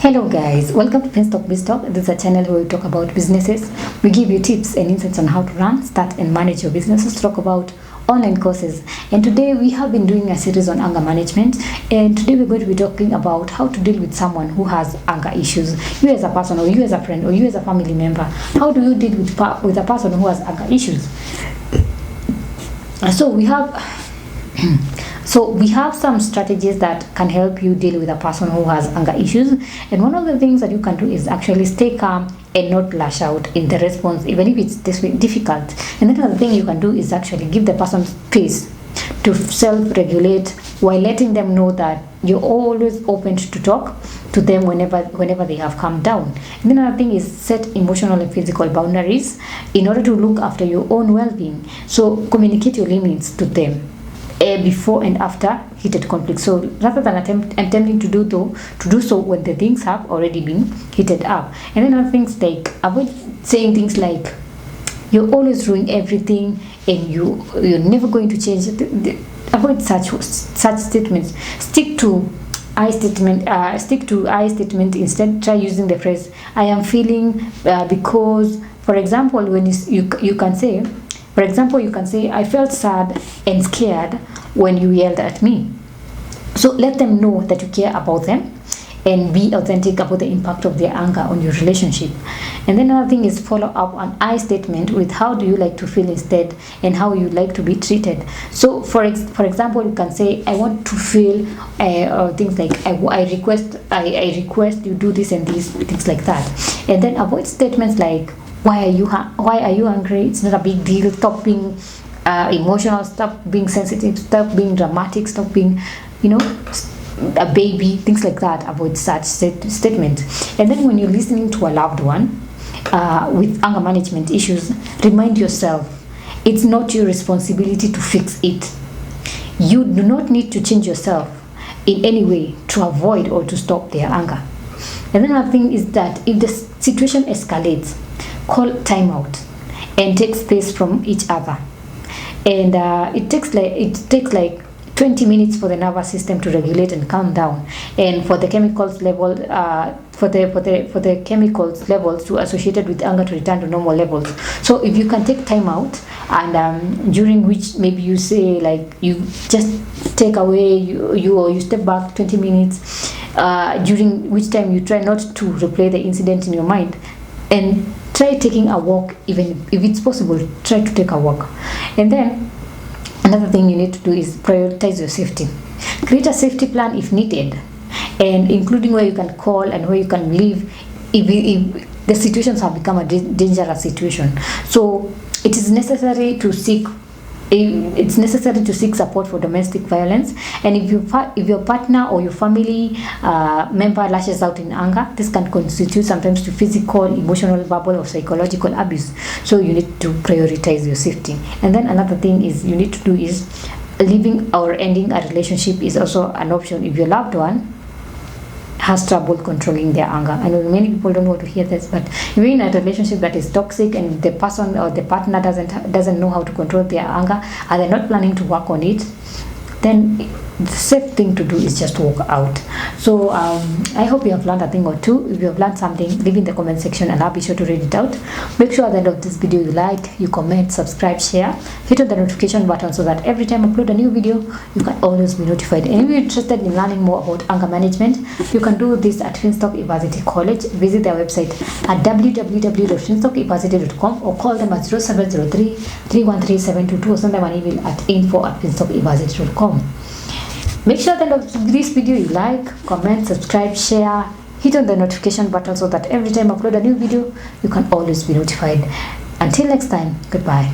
Hello guys, welcome to Finstock Biztalk. This is a channel where we talk about businesses. We give you tips and insights on how to run, start and manage your businesses, talk about online courses. And today we have been doing a series on anger management, and today we're going to be talking about how to deal with someone who has anger issues. You as a person, or you as a friend, or you as a family member, how do you deal with a person who has anger issues? So we have some strategies that can help you deal with a person who has anger issues. And one of the things that you can do is actually stay calm and not lash out in the response, even if it's difficult. And then another thing you can do is actually give the person space to self-regulate, while letting them know that you're always open to talk to them whenever they have calmed down. And then another thing is set emotional and physical boundaries in order to look after your own well-being. So communicate your limits to them before and after heated conflict. So rather than attempting to do so when the things have already been heated up. And then other things like avoid saying things like you're always doing everything and you're never going to change. Avoid such statements. Stick to I statement. Instead, try using the phrase I am feeling because, for example, when you can say, for example, you can say, I felt sad and scared when you yelled at me. So let them know that you care about them and be authentic about the impact of their anger on your relationship. And then another thing is follow up an I statement with how do you like to feel instead and how you like to be treated. So for example, you can say, I want to feel things like I request you do this and these, things like that. And then avoid statements like why are you angry? It's not a big deal. Stop being emotional. Stop being sensitive. Stop being dramatic. Stop being, a baby. Things like that. Avoid such statements. And then when you're listening to a loved one with anger management issues, remind yourself it's not your responsibility to fix it. You do not need to change yourself in any way to avoid or to stop their anger. And then another thing is that if the situation escalates, call timeout and take space from each other. And it takes like 20 minutes for the nervous system to regulate and calm down, and for the chemicals level for the chemicals levels to associated with anger to return to normal levels. So if you can take time out, and during which maybe you say like you just take away you step back 20 minutes, during which time you try not to replay the incident in your mind, and try taking a walk. Even if it's possible, try to take a walk. And then another thing you need to do is prioritize your safety. Create a safety plan if needed, and including where you can call and where you can live if the situations have become a dangerous situation. So it is necessary to seek support for domestic violence. And if your partner or your family member lashes out in anger, this can constitute sometimes to physical, emotional, verbal or psychological abuse. So you need to prioritize your safety. And then another thing is you need to do is leaving or ending a relationship is also an option if your loved one has trouble controlling their anger. I know many people don't want to hear this, but if you're in a relationship that is toxic and the person or the partner doesn't know how to control their anger, and they're not planning to work on it, then the safe thing to do is just walk out. So I hope you have learned a thing or two. If you have learned something, leave in the comment section and I'll be sure to read it out. Make sure at the end of this video you like, you comment, subscribe, share, hit on the notification button so that every time I upload a new video you can always be notified. And if you're interested in learning more about anger management, you can do this at Finstock University College. Visit their website at www.finstockuniversity.com or call them at 0703 313 722 or send them an email at info@finstockuniversity.com. Make sure that this video you like, comment, subscribe, share, hit on the notification button so that every time I upload a new video, you can always be notified. Until next time, goodbye.